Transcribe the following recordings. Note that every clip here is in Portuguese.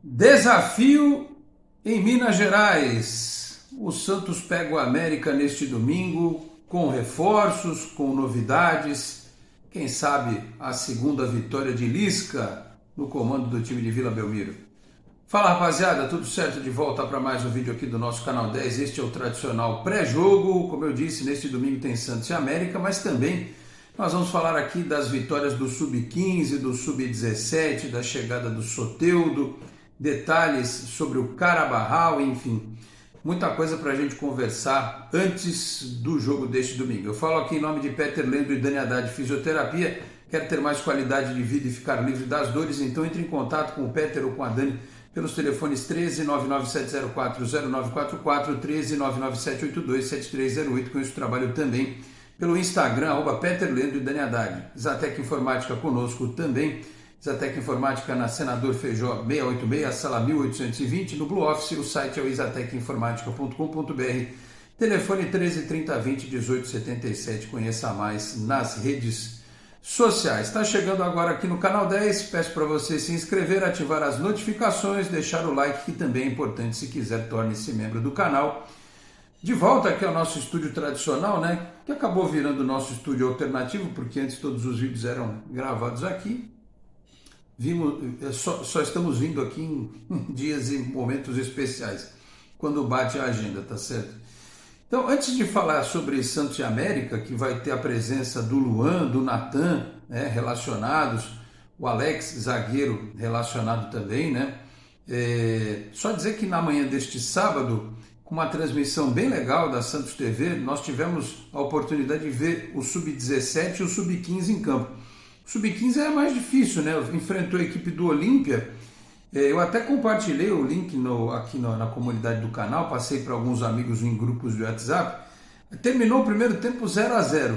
Desafio em Minas Gerais. O Santos pega o América neste domingo com reforços, com novidades. Quem sabe a segunda vitória de Lisca no comando do time de Vila Belmiro. Fala rapaziada, tudo certo? De volta para mais um vídeo aqui do nosso canal 10. Este é o tradicional pré-jogo. Como eu disse, neste domingo tem Santos e América, mas também nós vamos falar aqui das vitórias do Sub-15, do Sub-17, da chegada do Soteldo, detalhes sobre o Carabarral, enfim, muita coisa para a gente conversar antes do jogo deste domingo. Eu falo aqui em nome de Peter Lendo e Dani Haddad Fisioterapia. Quer ter mais qualidade de vida e ficar livre das dores? Então entre em contato com o Peter ou com a Dani pelos telefones 13 99704 0944, 13 99782 7308. Com isso trabalho também pelo Instagram, @Peter Lendo e Dani Haddad. Zatec Informática conosco também. Zatec Informática na Senador Feijó 686, sala 1820, no Blue Office. O site é o isatecinformatica.com.br. Telefone 13 30 20 18 77. Conheça mais nas redes sociais. Está chegando agora aqui no canal 10. Peço para você se inscrever, ativar as notificações, deixar o like, que também é importante. Se quiser, torne-se membro do canal. De volta aqui ao nosso estúdio tradicional, né? Que acabou virando o nosso estúdio alternativo, porque antes todos os vídeos eram gravados aqui. Só estamos vindo aqui em dias e momentos especiais, quando bate a agenda, tá certo? Então, antes de falar sobre Santos e América, que vai ter a presença do Luan, do Natan, né, relacionados, o Alex, zagueiro, relacionado também, né? Só dizer que na manhã deste sábado, com uma transmissão bem legal da Santos TV, nós tivemos a oportunidade de ver o Sub-17 e o Sub-15 em campo. O Sub-15 é mais difícil, né? Enfrentou a equipe do Olímpia. Eu até compartilhei o link aqui na comunidade do canal, passei para alguns amigos em grupos de WhatsApp. Terminou o primeiro tempo 0-0.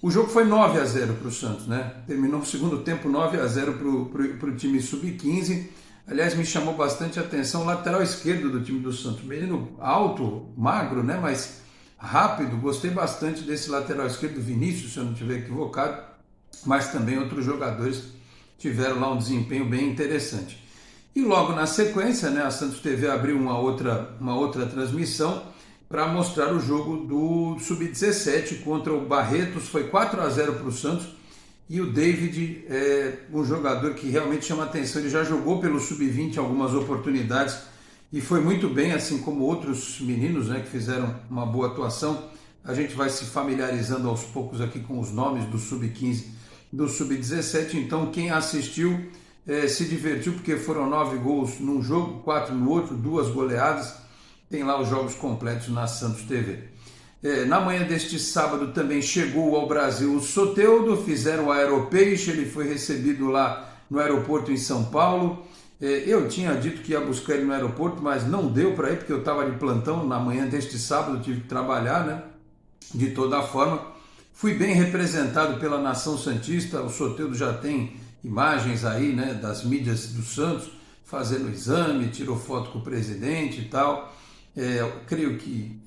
O jogo foi 9-0 para o Santos, né? Terminou o segundo tempo 9-0 para o time Sub-15. Aliás, me chamou bastante a atenção o lateral esquerdo do time do Santos. Menino alto, magro, né? Mas rápido. Gostei bastante desse lateral esquerdo, Vinícius, se eu não estiver equivocado. Mas também outros jogadores tiveram lá um desempenho bem interessante. E logo na sequência, né, a Santos TV abriu uma outra transmissão para mostrar o jogo do Sub-17 contra o Barretos. Foi 4-0 para o Santos. E o David é um jogador que realmente chama atenção. Ele já jogou pelo Sub-20 algumas oportunidades e foi muito bem, assim como outros meninos, né, que fizeram uma boa atuação. A gente vai se familiarizando aos poucos aqui com os nomes do Sub-15, do Sub-17. Então quem assistiu se divertiu, porque foram 9 gols num jogo, 4 no outro, 2 goleadas. Tem lá os jogos completos na Santos TV. Na manhã deste sábado também chegou ao Brasil o Soteldo, fizeram o Aeropeixe, ele foi recebido lá no aeroporto em São Paulo. Eu tinha dito que ia buscar ele no aeroporto, mas não deu para ir, porque eu estava de plantão na manhã deste sábado, tive que trabalhar, né? De toda forma, fui bem representado pela nação santista. O Soteldo já tem imagens aí, né, das mídias do Santos, fazendo exame, tirou foto com o presidente e tal. Eu creio que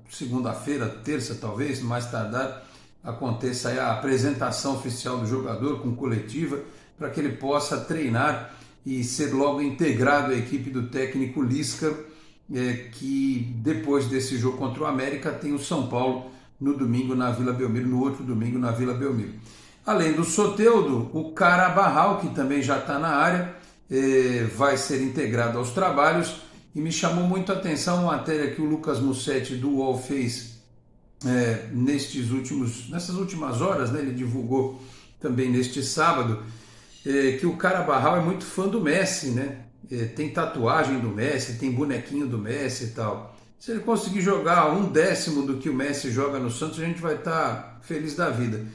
segunda-feira, terça talvez, mais tardar, aconteça aí a apresentação oficial do jogador com coletiva, para que ele possa treinar e ser logo integrado à equipe do técnico Lisca, que depois desse jogo contra o América tem o São Paulo no domingo na Vila Belmiro, no outro domingo na Vila Belmiro. Além do Soteldo, o Carabarral, que também já está na área, vai ser integrado aos trabalhos. E me chamou muito a atenção uma matéria que o Lucas Mussetti do UOL fez nessas últimas horas, né? Ele divulgou também neste sábado, que o Carabarral é muito fã do Messi, né? Tem tatuagem do Messi, tem bonequinho do Messi e tal. Se ele conseguir jogar 1/10 do que o Messi joga no Santos, a gente vai estar feliz da vida.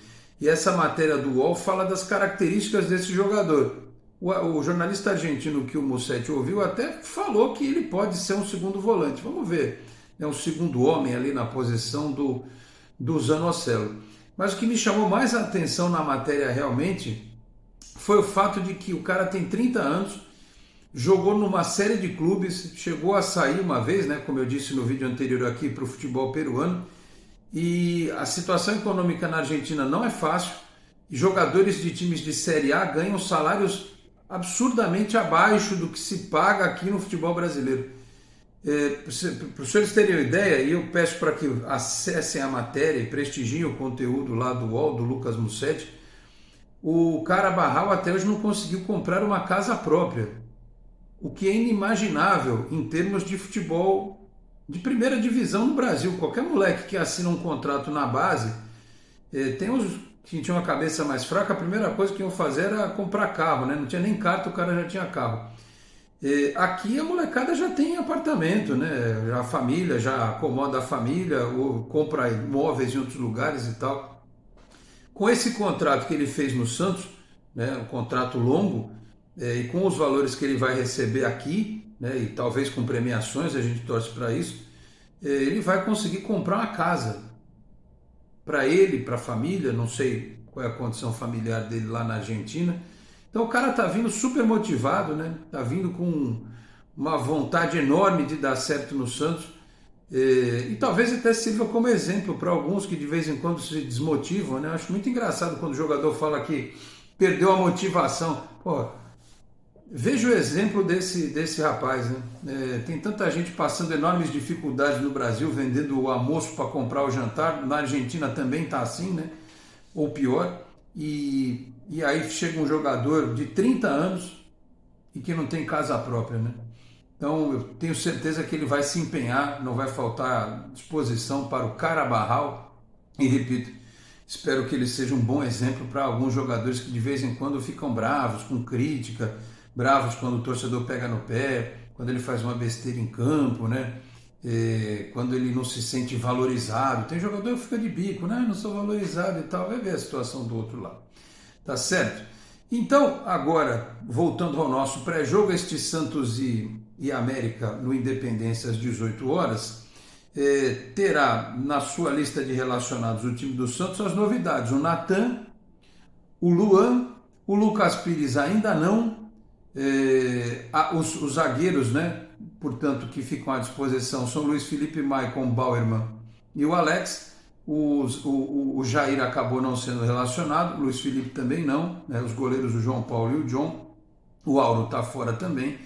E essa matéria do UOL fala das características desse jogador. O jornalista argentino que o Mussetti ouviu até falou que ele pode ser um segundo volante. Vamos ver, é um segundo homem ali na posição do Zanocelo. Mas o que me chamou mais a atenção na matéria realmente foi o fato de que o cara tem 30 anos, jogou numa série de clubes, chegou a sair uma vez, né, como eu disse no vídeo anterior aqui, para o futebol peruano. E a situação econômica na Argentina não é fácil. Jogadores de times de Série A ganham salários absurdamente abaixo do que se paga aqui no futebol brasileiro. Para os senhores terem uma ideia, e eu peço para que acessem a matéria e prestigiem o conteúdo lá do UOL, do Lucas Mussetti, o Carabarral até hoje não conseguiu comprar uma casa própria, o que é inimaginável em termos de futebol de primeira divisão no Brasil. Qualquer moleque que assina um contrato na base, tem uns que tinham uma cabeça mais fraca, a primeira coisa que iam fazer era comprar carro, né? Não tinha nem carta, o cara já tinha carro. Aqui a molecada já tem apartamento, né? A família já acomoda a família, ou compra imóveis em outros lugares e tal. Com esse contrato que ele fez no Santos, né, um contrato longo, e com os valores que ele vai receber aqui, né, e talvez com premiações, a gente torce para isso, ele vai conseguir comprar uma casa para ele, para a família, não sei qual é a condição familiar dele lá na Argentina. Então o cara tá vindo super motivado, né? Tá vindo com uma vontade enorme de dar certo no Santos, e talvez até sirva como exemplo para alguns que de vez em quando se desmotivam, né? Eu acho muito engraçado quando o jogador fala que perdeu a motivação. Pô, veja o exemplo desse rapaz, né? Tem tanta gente passando enormes dificuldades no Brasil, vendendo o almoço para comprar o jantar. Na Argentina também tá assim, né? Ou pior. E aí chega um jogador de 30 anos e que não tem casa própria, né? Então eu tenho certeza que ele vai se empenhar, não vai faltar disposição para o Carabarral. E repito, espero que ele seja um bom exemplo para alguns jogadores que de vez em quando ficam bravos com crítica, bravos quando o torcedor pega no pé, quando ele faz uma besteira em campo, né? Quando ele não se sente valorizado. Tem jogador que fica de bico, né? Não sou valorizado e tal. Vai ver a situação do outro lado. Tá certo? Então, agora, voltando ao nosso pré-jogo, este Santos e América no Independência às 18 horas, terá na sua lista de relacionados o time do Santos as novidades. O Natan, o Luan, o Lucas Pires ainda não, os zagueiros, né? Portanto, que ficam à disposição são Luiz Felipe, Maicon, Bauerman e o Alex. O Jair acabou não sendo relacionado, o Luiz Felipe também não, né? Os goleiros, o João Paulo e o John. O Auro está fora também,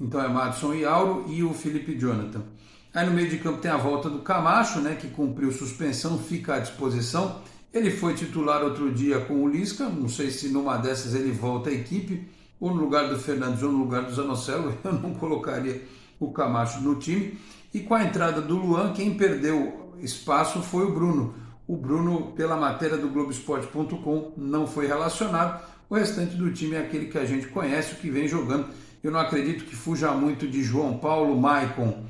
então é Madison e Auro e o Felipe Jonathan. Aí no meio de campo tem a volta do Camacho, né, que cumpriu suspensão, fica à disposição. Ele foi titular outro dia com o Lisca, não sei se numa dessas ele volta à equipe, ou no lugar do Fernandes ou no lugar do Zanocelo. Eu não colocaria o Camacho no time. E com a entrada do Luan, quem perdeu espaço foi o Bruno. O Bruno, pela matéria do Globoesporte.com, não foi relacionado. O restante do time é aquele que a gente conhece, o que vem jogando. Eu não acredito que fuja muito de João Paulo, Maicon,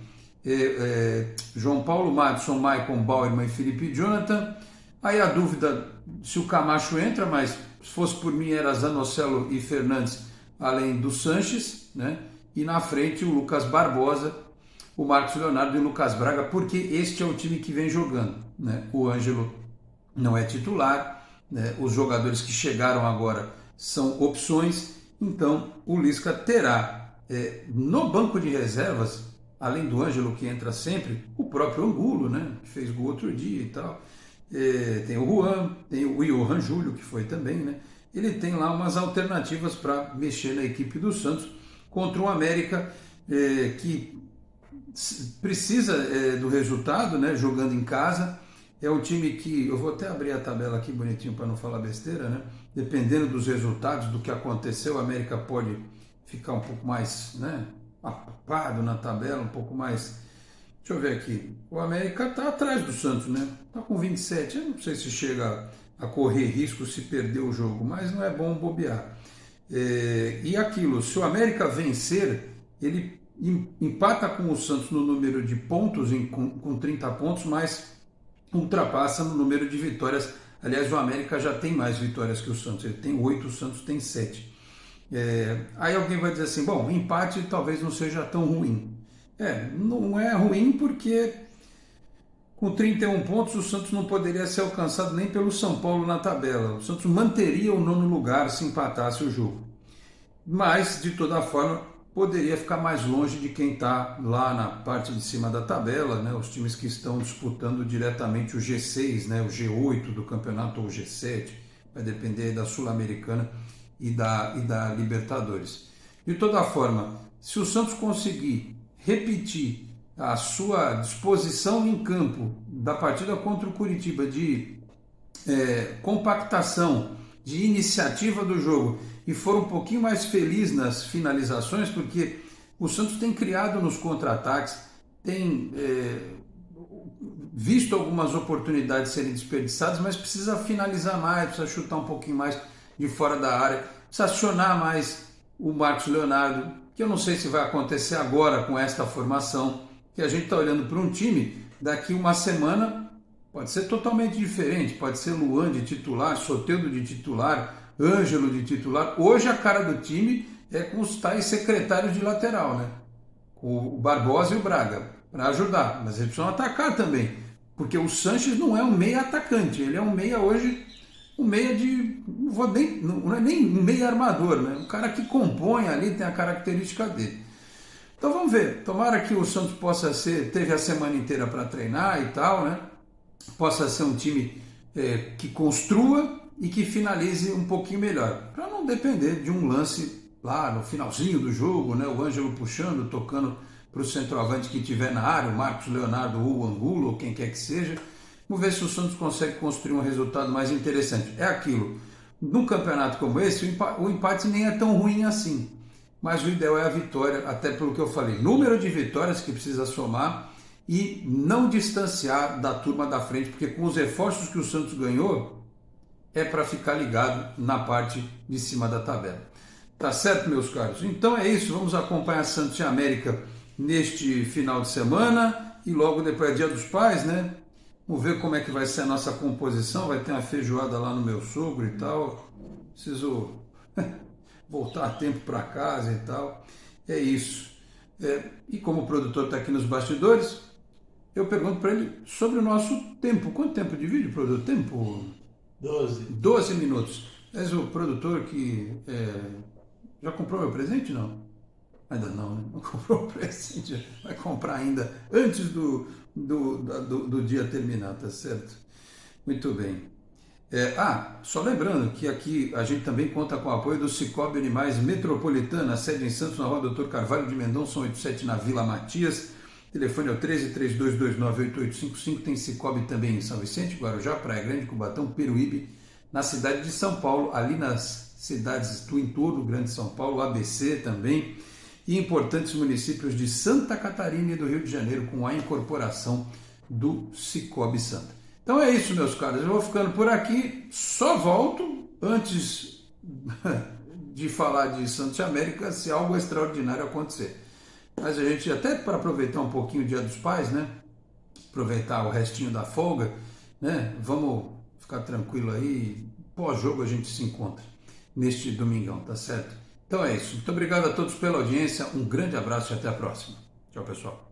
Madison, Maicon, Bauerman e Felipe Jonathan. Aí a dúvida se o Camacho entra, mas se fosse por mim era Zanocelo e Fernandes, além do Sanches, né? E na frente o Lucas Barbosa, o Marcos Leonardo e o Lucas Braga, porque este é o time que vem jogando, né? O Ângelo não é titular, né? Os jogadores que chegaram agora são opções, então o Lisca terá no banco de reservas, além do Ângelo que entra sempre, o próprio Angulo, né? Que fez gol outro dia e tal, tem o Juan, tem o Johan Júlio, que foi também, né? Ele tem lá umas alternativas para mexer na equipe do Santos contra o América, que precisa do resultado, né, jogando em casa. É um time que, eu vou até abrir a tabela aqui bonitinho para não falar besteira, né? Dependendo dos resultados, do que aconteceu, o América pode ficar um pouco mais, né, apado na tabela, um pouco mais. Deixa eu ver aqui. O América está atrás do Santos, né? Está com 27. Eu não sei se chega a correr risco se perder o jogo, mas não é bom bobear. E aquilo, se o América vencer, ele empata com o Santos no número de pontos, com 30 pontos, mas ultrapassa no número de vitórias. Aliás, o América já tem mais vitórias que o Santos, ele tem 8, o Santos tem 7. Aí alguém vai dizer assim, bom, empate talvez não seja tão ruim. Não é ruim porque com 31 pontos o Santos não poderia ser alcançado nem pelo São Paulo na tabela. O Santos manteria o 9º lugar se empatasse o jogo. Mas, de toda forma, poderia ficar mais longe de quem está lá na parte de cima da tabela, né? Os times que estão disputando diretamente o G6, né? O G8 do campeonato ou o G7, vai depender da Sul-Americana e da Libertadores. De toda forma, se o Santos conseguir repetir a sua disposição em campo da partida contra o Curitiba de compactação, de iniciativa do jogo e for um pouquinho mais feliz nas finalizações, porque o Santos tem criado nos contra-ataques, tem visto algumas oportunidades serem desperdiçadas, mas precisa finalizar mais, precisa chutar um pouquinho mais de fora da área, precisa acionar mais o Marcos Leonardo, que eu não sei se vai acontecer agora com esta formação, que a gente está olhando para um time, daqui uma semana pode ser totalmente diferente, pode ser Luan de titular, Soteldo de titular, Ângelo de titular. Hoje a cara do time é com os tais secretários de lateral, né? O Barbosa e o Braga, para ajudar, mas eles precisam atacar também, porque o Sanches não é um meia atacante, ele é um meia hoje, um meia de, não é nem um meia armador, né? Um cara que compõe ali, tem a característica dele. Então vamos ver, tomara que o Santos possa ser, teve a semana inteira para treinar e tal, né? Possa ser um time que construa e que finalize um pouquinho melhor, para não depender de um lance lá no finalzinho do jogo, né? O Ângelo puxando, tocando para o centroavante que estiver na área, o Marcos Leonardo ou o Angulo, ou quem quer que seja. Vamos ver se o Santos consegue construir um resultado mais interessante. É aquilo, num campeonato como esse, o empate nem é tão ruim assim, mas o ideal é a vitória, até pelo que eu falei, número de vitórias que precisa somar e não distanciar da turma da frente, porque com os reforços que o Santos ganhou, é para ficar ligado na parte de cima da tabela. Tá certo, meus caros? Então é isso, vamos acompanhar Santos e América neste final de semana e logo depois é Dia dos Pais, né? Vamos ver como é que vai ser a nossa composição, vai ter uma feijoada lá no meu sogro e tal, preciso voltar a tempo para casa e tal, é isso. E como o produtor está aqui nos bastidores, eu pergunto para ele sobre o nosso tempo. Quanto tempo de vídeo, produtor? Tempo? 12 minutos. És o produtor que já comprou meu presente? Não. Ainda não, né? Não comprou o presente. Vai comprar ainda antes do dia terminar, tá certo? Muito bem. Só lembrando que aqui a gente também conta com o apoio do Cicobi Animais Metropolitana, sede em Santos, na rua Doutor Carvalho de Mendonça, 187, na Vila Matias. O telefone é o 13-3229-8855. Tem Cicobi também em São Vicente, Guarujá, Praia Grande, Cubatão, Peruíbe, na cidade de São Paulo, ali nas cidades do entorno, Grande São Paulo, ABC também, e importantes municípios de Santa Catarina e do Rio de Janeiro, com a incorporação do Cicobi Santa. Então é isso, meus caros, eu vou ficando por aqui, só volto antes de falar de Santos e América se algo extraordinário acontecer. Mas a gente, até para aproveitar um pouquinho o Dia dos Pais, né? Aproveitar o restinho da folga, né? Vamos ficar tranquilo aí, pós-jogo a gente se encontra neste domingão, tá certo? Então é isso, muito obrigado a todos pela audiência, um grande abraço e até a próxima. Tchau, pessoal.